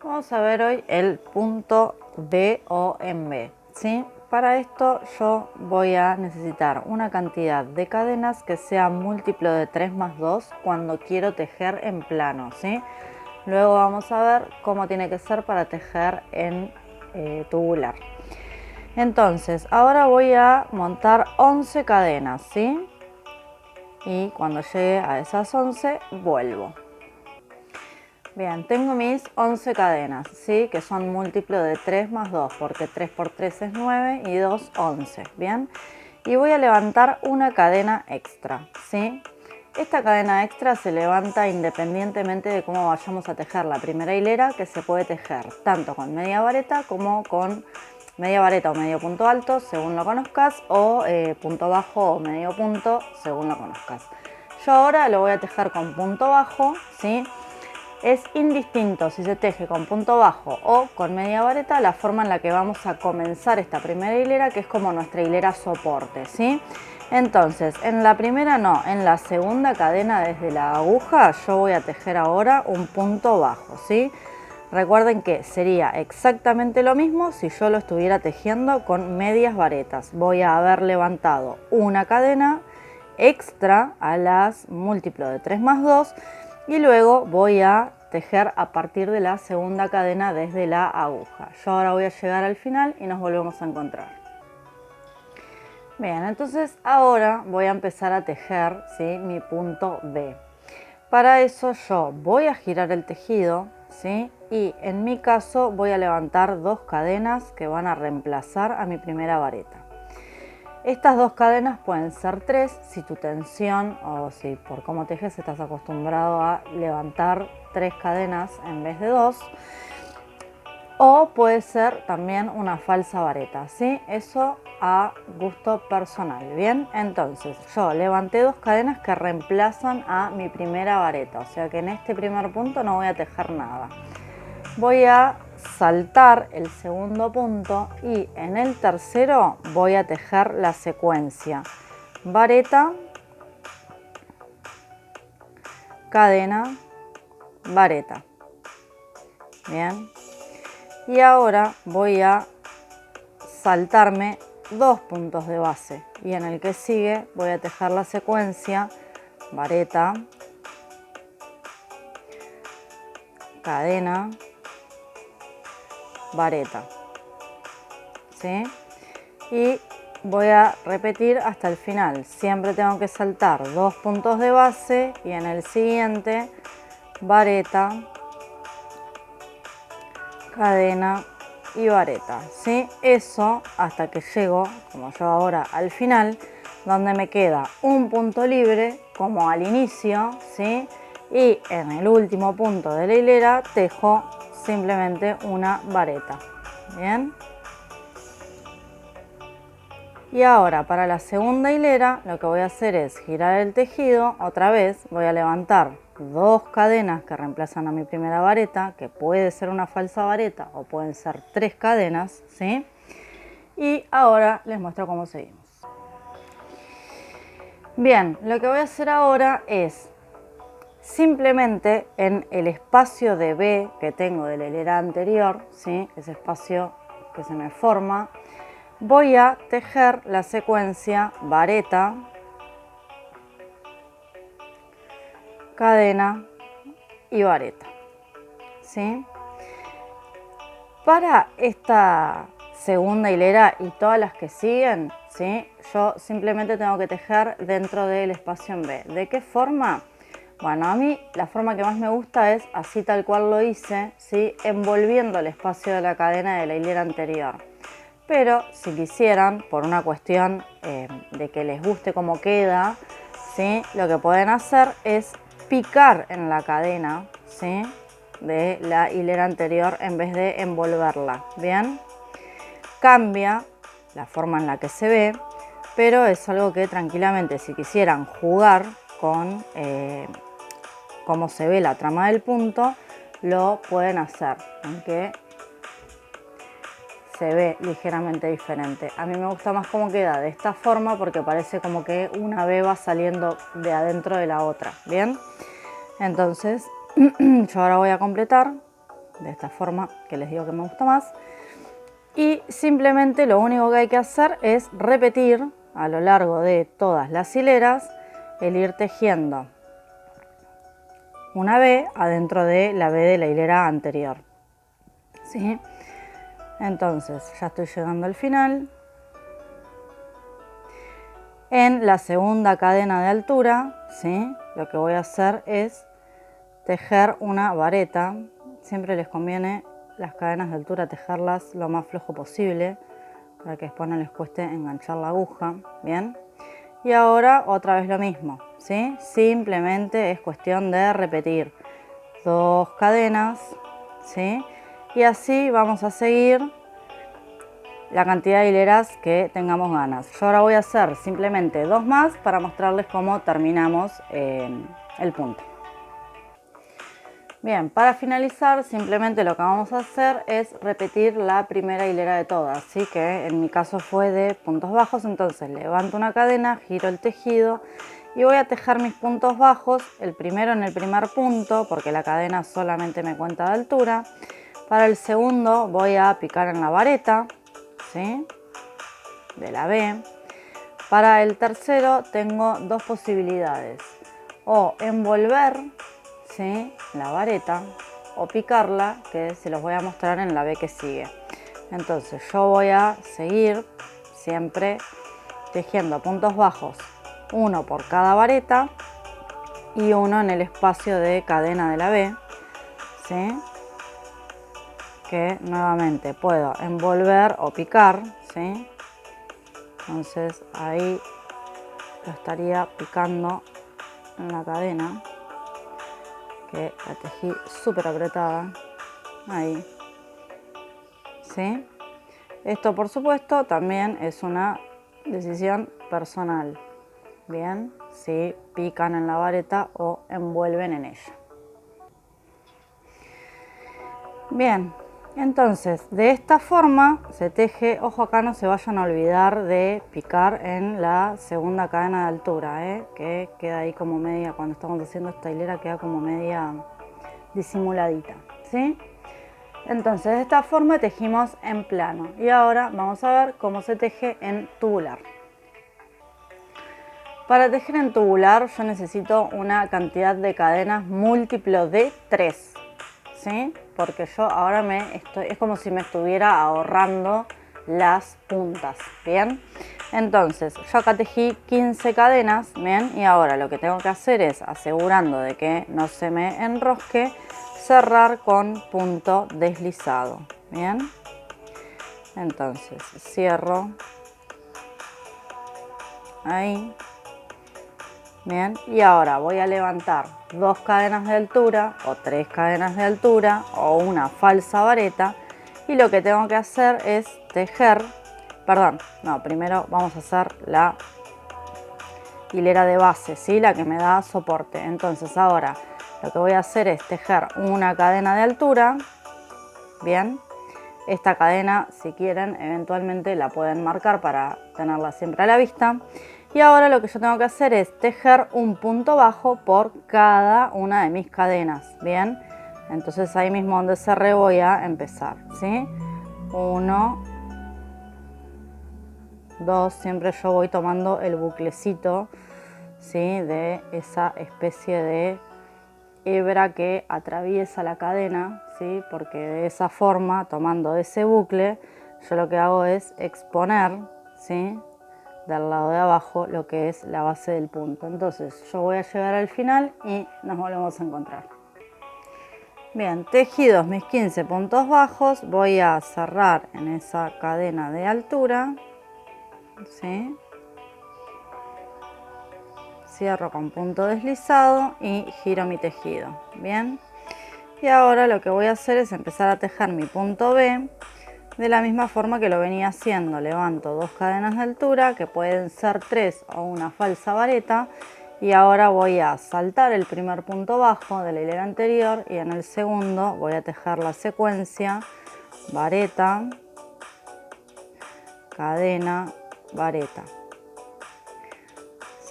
Vamos a ver hoy el punto B o en B, ¿sí? Para esto yo voy a necesitar una cantidad de cadenas que sea múltiplo de 3 más 2 cuando quiero tejer en plano, ¿sí? Luego vamos a ver cómo tiene que ser para tejer en tubular. Entonces, ahora voy a montar 11 cadenas, ¿sí? Y cuando llegue a esas 11, vuelvo. Bien, tengo mis 11 cadenas, ¿sí? Que son múltiplo de 3 más 2, porque 3 por 3 es 9 y 2, 11, ¿bien? Y voy a levantar una cadena extra, ¿sí? Esta cadena extra se levanta independientemente de cómo vayamos a tejer la primera hilera, que se puede tejer tanto con media vareta como con media vareta o medio punto alto, según lo conozcas, o punto bajo o medio punto, según lo conozcas. Yo ahora lo voy a tejer con punto bajo, ¿sí? Es indistinto si se teje con punto bajo o con media vareta la forma en la que vamos a comenzar esta primera hilera, que es como nuestra hilera soporte, ¿sí? Entonces, en la primera no, en la segunda cadena desde la aguja yo voy a tejer ahora un punto bajo, ¿sí? Recuerden que sería exactamente lo mismo si yo lo estuviera tejiendo con medias varetas. Voy a haber levantado una cadena extra a las múltiplo de 3 más 2 y luego voy a tejer a partir de la segunda cadena desde la aguja. Yo ahora voy a llegar al final y nos volvemos a encontrar. Bien, entonces ahora voy a empezar a tejer, ¿sí? Mi punto B. Para eso yo voy a girar el tejido, ¿sí? Y en mi caso voy a levantar dos cadenas que van a reemplazar a mi primera vareta. Estas dos cadenas pueden ser tres si tu tensión o si por cómo tejes estás acostumbrado a levantar tres cadenas en vez de dos. O puede ser también una falsa vareta, ¿sí? Eso a gusto personal, ¿bien? Entonces yo levanté dos cadenas que reemplazan a mi primera vareta, o sea que en este primer punto no voy a tejer nada. Voy a saltar el segundo punto y en el tercero voy a tejer la secuencia vareta, cadena, vareta. Bien. Y ahora voy a saltarme dos puntos de base y en el que sigue voy a tejer la secuencia vareta, cadena, vareta, ¿sí? Y voy a repetir hasta el final. Siempre tengo que saltar dos puntos de base y en el siguiente vareta, cadena y vareta, ¿sí? Eso hasta que llego, como yo ahora, al final, donde me queda un punto libre como al inicio, ¿sí? Y en el último punto de la hilera tejo simplemente una vareta. Bien. Y ahora para la segunda hilera lo que voy a hacer es girar el tejido, otra vez voy a levantar dos cadenas que reemplazan a mi primera vareta, que puede ser una falsa vareta o pueden ser tres cadenas, ¿sí? Y ahora les muestro cómo seguimos. Bien, lo que voy a hacer ahora es simplemente en el espacio de B que tengo de la hilera anterior, ¿sí? Ese espacio que se me forma, voy a tejer la secuencia vareta, cadena y vareta, ¿sí? Para esta segunda hilera y todas las que siguen, ¿sí? Yo simplemente tengo que tejer dentro del espacio en B. ¿De qué forma? Bueno, a mí la forma que más me gusta es así tal cual lo hice, ¿sí? Envolviendo el espacio de la cadena de la hilera anterior. Pero si quisieran, por una cuestión de que les guste cómo queda, ¿sí? Lo que pueden hacer es picar en la cadena, ¿sí? De la hilera anterior en vez de envolverla. Bien, cambia la forma en la que se ve, pero es algo que tranquilamente, si quisieran jugar con cómo se ve la trama del punto, lo pueden hacer, aunque se ve ligeramente diferente. A mí me gusta más cómo queda de esta forma porque parece como que una B va saliendo de adentro de la otra. Bien, entonces yo ahora voy a completar de esta forma que les digo que me gusta más. Y simplemente lo único que hay que hacer es repetir a lo largo de todas las hileras el ir tejiendo una V adentro de la V de la hilera anterior, ¿sí? Entonces ya estoy llegando al final. En la segunda cadena de altura, ¿sí?, lo que voy a hacer es tejer una vareta. Siempre les conviene las cadenas de altura tejerlas lo más flojo posible para que después no les cueste enganchar la aguja, ¿bien? Y ahora otra vez lo mismo, ¿sí? Simplemente es cuestión de repetir 2 cadenas, ¿sí? Y así vamos a seguir la cantidad de hileras que tengamos ganas. Yo ahora voy a hacer simplemente 2 más para mostrarles cómo terminamos el punto. Bien, para finalizar simplemente lo que vamos a hacer es repetir la primera hilera de todas, ¿sí? Que en mi caso fue de puntos bajos. Entonces levanto una cadena, giro el tejido y voy a tejer mis puntos bajos, el primero en el primer punto porque la cadena solamente me cuenta de altura. Para el segundo voy a picar en la vareta, ¿sí?, de la V. Para el tercero tengo 2 posibilidades: o envolver, ¿sí?, la vareta, o picarla, que se los voy a mostrar en la V que sigue. Entonces yo voy a seguir siempre tejiendo puntos bajos, uno por cada vareta y uno en el espacio de cadena de la V, ¿sí?, que nuevamente puedo envolver o picar, ¿sí? Entonces ahí lo estaría picando en la cadena, que la tejí súper apretada, ahí, ¿sí? Esto por supuesto también es una decisión personal, bien, si pican en la vareta o envuelven en ella. Bien, entonces de esta forma se teje. Ojo, acá no se vayan a olvidar de picar en la segunda cadena de altura, que queda ahí como media, cuando estamos haciendo esta hilera queda como media disimuladita, ¿sí? Entonces de esta forma tejimos en plano y ahora vamos a ver cómo se teje en tubular. Para tejer en tubular yo necesito una cantidad de cadenas múltiplo de 3, ¿sí? Porque yo ahora es como si me estuviera ahorrando las puntas, ¿bien? Entonces yo acá tejí 15 cadenas, ¿bien? Y ahora lo que tengo que hacer es, asegurando de que no se me enrosque, cerrar con punto deslizado, ¿bien? Entonces cierro ahí, bien, y ahora voy a levantar 2 cadenas de altura o 3 cadenas de altura o una falsa vareta, y lo que tengo que hacer es tejer, primero vamos a hacer la hilera de base, ¿sí?, la que me da soporte. Entonces ahora lo que voy a hacer es tejer una cadena de altura, bien. Esta cadena, si quieren, eventualmente la pueden marcar para tenerla siempre a la vista. Y ahora lo que yo tengo que hacer es tejer un punto bajo por cada una de mis cadenas, ¿bien? Entonces ahí mismo donde cerré voy a empezar, ¿sí? 1, 2, siempre yo voy tomando el buclecito, ¿sí?, de esa especie de hebra que atraviesa la cadena, ¿sí?, porque de esa forma, tomando ese bucle, yo lo que hago es exponer, ¿sí?, del lado de abajo lo que es la base del punto. Entonces yo voy a llegar al final y nos volvemos a encontrar. Bien, tejidos mis 15 puntos bajos, voy a cerrar en esa cadena de altura, ¿sí?, cierro con punto deslizado y giro mi tejido, bien. Y ahora lo que voy a hacer es empezar a tejer mi punto B de la misma forma que lo venía haciendo. Levanto 2 cadenas de altura, que pueden ser 3 o una falsa vareta, y ahora voy a saltar el primer punto bajo de la hilera anterior y en el segundo voy a tejer la secuencia vareta, cadena, vareta,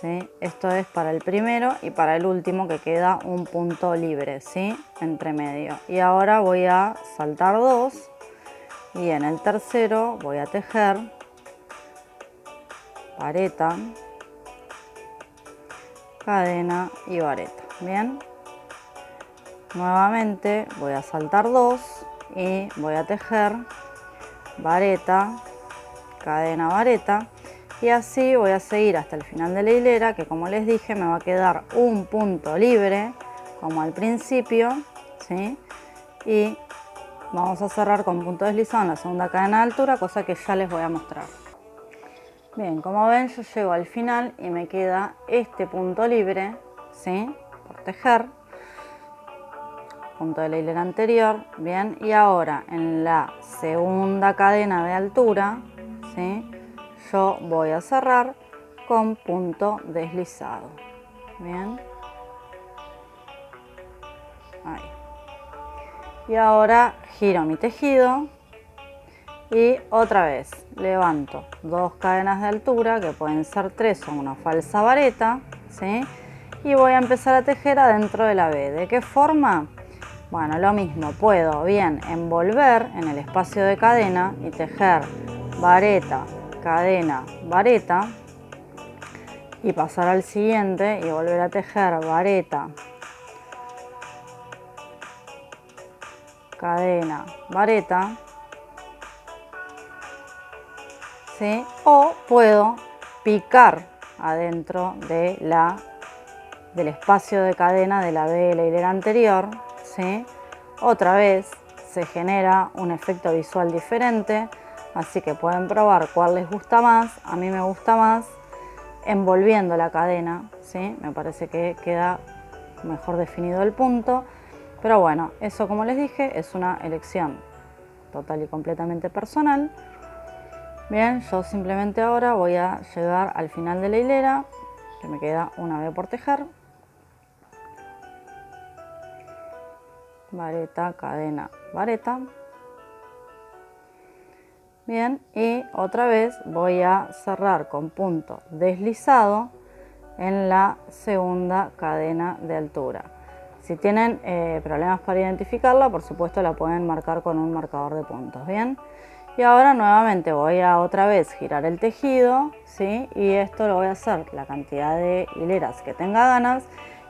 ¿sí? Esto es para el primero y para el último, que queda un punto libre, ¿sí? Entre medio. Y ahora voy a saltar 2 y en el tercero voy a tejer vareta, cadena y vareta. Bien, nuevamente voy a saltar 2 y voy a tejer vareta, cadena, vareta, y así voy a seguir hasta el final de la hilera, que como les dije me va a quedar un punto libre como al principio, ¿sí? Y vamos a cerrar con punto deslizado en la segunda cadena de altura, cosa que ya les voy a mostrar. Bien, como ven, yo llego al final y me queda este punto libre, ¿sí? Por tejer, punto de la hilera anterior. Bien, y ahora en la segunda cadena de altura, ¿sí? Yo voy a cerrar con punto deslizado. Bien, ahí. Y ahora giro mi tejido y otra vez levanto 2 cadenas de altura, que pueden ser 3 o una falsa vareta, ¿sí? Y voy a empezar a tejer adentro de la B. ¿De qué forma? Bueno, lo mismo, puedo bien envolver en el espacio de cadena y tejer vareta, cadena, vareta, y pasar al siguiente y volver a tejer vareta, cadena, vareta, ¿sí? O puedo picar adentro del espacio de cadena de la B de la hilera anterior, ¿sí? Otra vez se genera un efecto visual diferente, así que pueden probar cuál les gusta más. A mí me gusta más envolviendo la cadena, ¿sí? Me parece que queda mejor definido el punto, pero bueno, eso, como les dije, es una elección total y completamente personal. Bien, yo simplemente ahora voy a llegar al final de la hilera, que me queda una B por tejer, vareta, cadena, vareta. Bien, y otra vez voy a cerrar con punto deslizado en la segunda cadena de altura. Si tienen problemas para identificarla, por supuesto la pueden marcar con un marcador de puntos. Bien, y ahora nuevamente voy a otra vez girar el tejido, ¿sí? Y esto lo voy a hacer la cantidad de hileras que tenga ganas,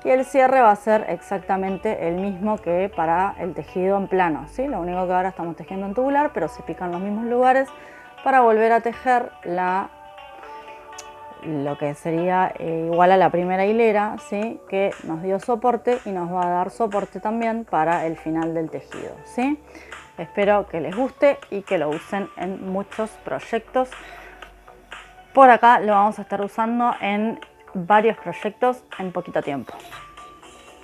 y el cierre va a ser exactamente el mismo que para el tejido en plano, ¿sí? Lo único que ahora estamos tejiendo en tubular, pero se pican los mismos lugares para volver a tejer lo que sería igual a la primera hilera, ¿sí? Que nos dio soporte y nos va a dar soporte también para el final del tejido, ¿sí? Espero que les guste y que lo usen en muchos proyectos. Por acá lo vamos a estar usando en varios proyectos en poquito tiempo.